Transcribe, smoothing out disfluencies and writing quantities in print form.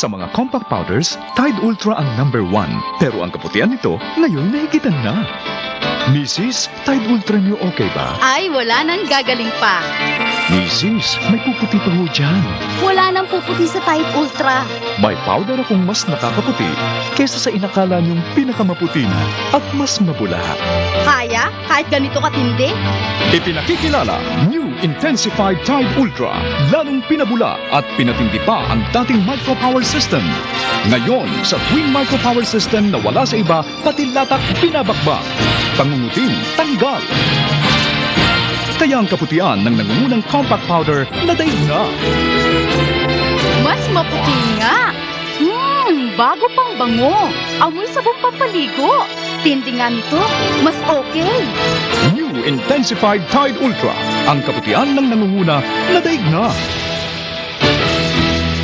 Sa mga compact powders, Tide Ultra ang number 1. Pero ang kaputian nito, ngayon nahigitan na. Mrs., Tide Ultra niyo okay ba? Ay, wala nang gagaling pa. Mrs., may puputi pa ho dyan. Wala nang puputi sa Tide Ultra. May powder akong mas nakakaputi kesa sa inakala niyong pinakamaputi na at mas mabula. Kaya? Kahit ganito katindi? Ipinakikilala, New Intensified Tide Ultra. Lalong pinabula at pinatindi pa ang dating micropower system. Ngayon, sa tuwing micropower system na wala sa iba, pati latak pinabakbak. Pangungutin, tanggal. Kaya ang kaputian ng nangungunang compact powder na daig na. Mas maputi nga. Bago pang bango. Amoy sabong pampaligo. Tindi nga nito, mas okay. New Intensified Tide Ultra. Ang kaputian ng nangunguna na daig na.